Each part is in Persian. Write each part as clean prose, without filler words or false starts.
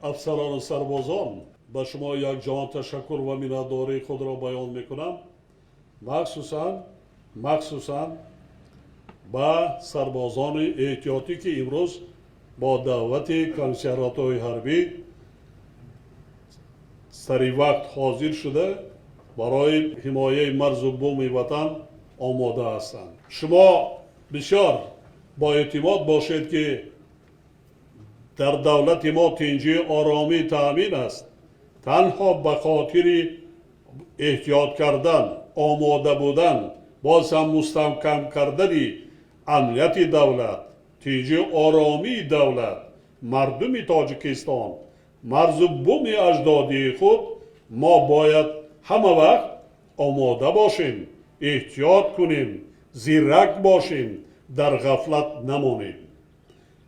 افسران و سربازان به شما یک جهان تشکر و مینتداری خود را بیان میکنم. مخصوصاً به سربازان احتیاطی که امروز با دعوت کمیسریات‌های حربی سری وقت حاضر شده برای حمایه مرز و بوم وطن آماده هستند. شما بسیار با اعتماد باشید که در دولت ما تنجی آرامی تأمین است. تنها به خاطر احتیاط کردن، آماده بودن، باز هم مستحکم کردن امنیت دولت، تنجی آرامی دولت، مردم تاجیکستان، مرز و بوم اجدادی خود ما باید همه وقت آماده باشیم، احتیاط کنیم، زیرک باشیم، در غفلت نمانیم.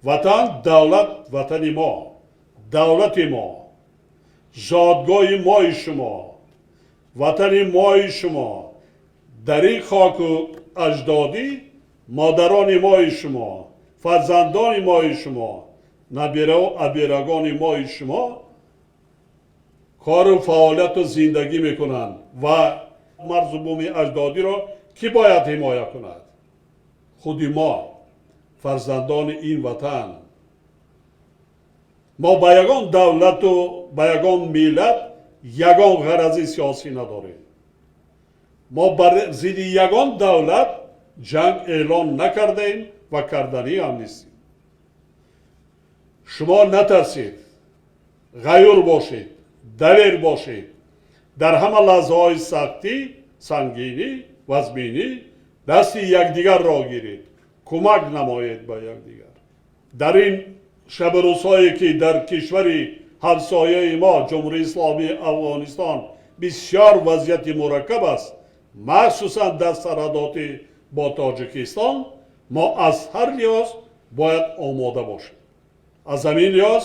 وطن دولت وطن ما، دولت ما، زادگاه مای شما، وطن مای شما، در این خاک و اجدادی مادران مای شما، فرزندان مای شما، نبیره و ابیرگان مای شما کار و فعالیت و زندگی میکنند و مرز و بوم اجدادی را کی باید حمایت کند؟ خودی ما، فرزندان این وطن. ما با یگان دولت و با یگان ملت یگان غرض سیاسی نداریم. ما بر ضد یگان دولت جنگ اعلان نکردیم و کردنی هم نیستیم. شما نترسید، غیور باشید، دلیر باشید. در همه لحظه های سختی، سنگینی، وزمینی دست یکدیگر را گیرید، کمک نمایید به یکدیگر. در این شب روزهایی که در کشور همسایه ما جمهوری اسلامی افغانستان بسیار وضعیت مرکب است، مخصوصا در سرحدات با تاجیکستان، ما از هر لحاظ باید آماده باشیم. از همین لحاظ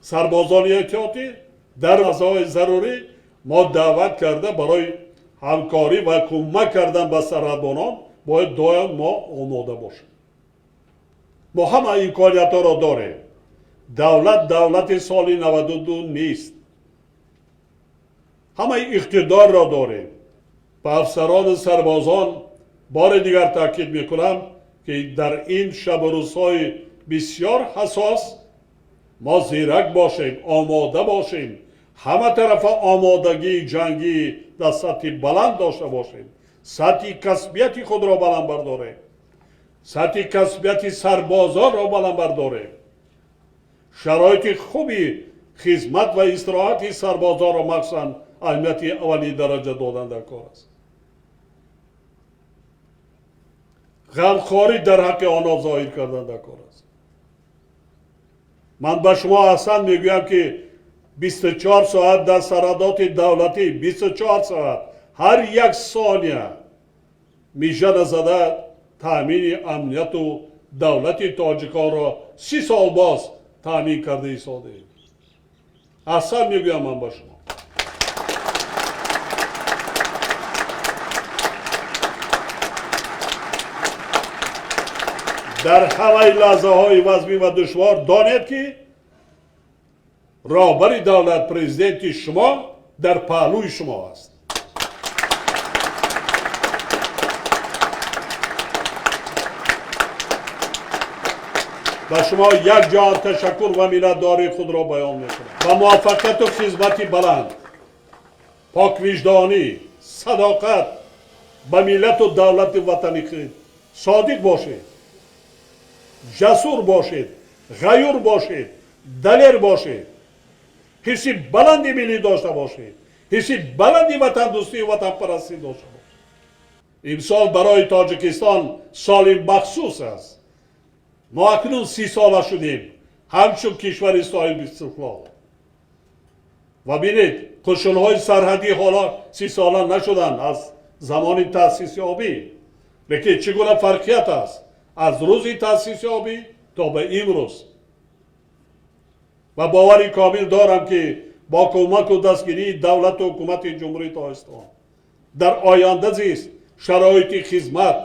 سربازان احتیاطی در لحظه‌های ضروری ما دعوت کرده برای همکاری و کمک کردن به سرحدبانان باید دائم ما آماده باشیم. ما همه امکانیت ها را داریم. دولت سال 92 نیست. همه اقتدار را داریم. به افسران سربازان بار دیگر تاکید میکنم که در این شب و روزهای بسیار حساس ما زیرک باشیم، آماده باشیم، همه طرف آمادگی جنگی در سطح بلند داشته باشیم، سطح کسبیت خود را بلند برداریم، سطح کسبیت سربازان را بلند برداریم، شرایط خوبی خدمت و استراحت سربازان را مخصوصا اهمیت اولی درجه دادن در کار است. غمخواری در حق آنها ظاهر کردن در کار است. من به شما اصلا میگویم که 24 ساعت در سرحدات دولتی 24 ساعت هر یک ثانیه میشه زده تامین امنیت و دولت تاجیکان را 30 سال باز تامین کرده ایستاده ایم. اصلا میگویم من به شما. در همه لحظه های وزمی و دشوار دانید که رهبر دولت پرزیدنت شما در پهلوی شما است. و شما یک جهان تشکر و مینتداری خود را بیان میکنم. و موفقیت و خدمت بلند، پاک وجدانی، صداقت به ملت و دولت وطنی خود صادق باشید، جسور باشید، غیور باشید، دلیر باشید، حسی بلندی ملی داشته باشید، حسی بلندی وطن دوستی و وطن پرستی داشته باشید. امسال برای تاجیکستان سال مخصوص است. ما اکنون 30 ساله شدیم همچون کشور صاحب استقلال. و بینید قشون‌های سرحدی حالا 30 ساله نشدن از زمان تأسیس یابی، لیکن چگونه فرقیت است از روز تأسیس یابی تا به امروز. و باوری کامل دارم که با کمک و دستگیری دولت و حکومت جمهوری تاجیکستان در آینده زیست شرایط خدمت،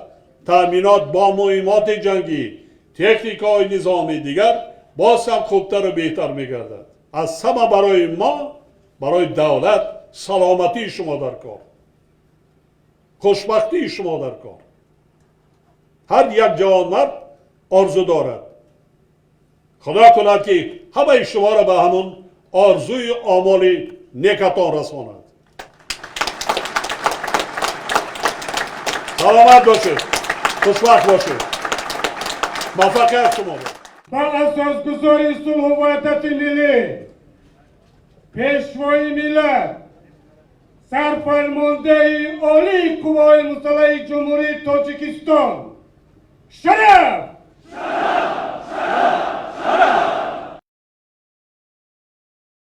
تأمینات با مهمات جنگی، تکنیک های نظامی دیگر باز هم خوبتر و بهتر میگردد. аз ҳама барои мо, барои давлат саломатии шумо дар кор, хушбахтии шумо дар кор. ҳар як ҷавонмард орзу дорад. худо кунад ки ҳамаи шуморо ба ҳамон орзуи омоли некатон расонад. саломат бошед, хушбахт бошед. муваффақият шумо бошед. با اساسگذاری صلح و وحدت ملی پشوای ملت سرفرمانده عالی قوای مسلح جمهوری تاجیکستان شرف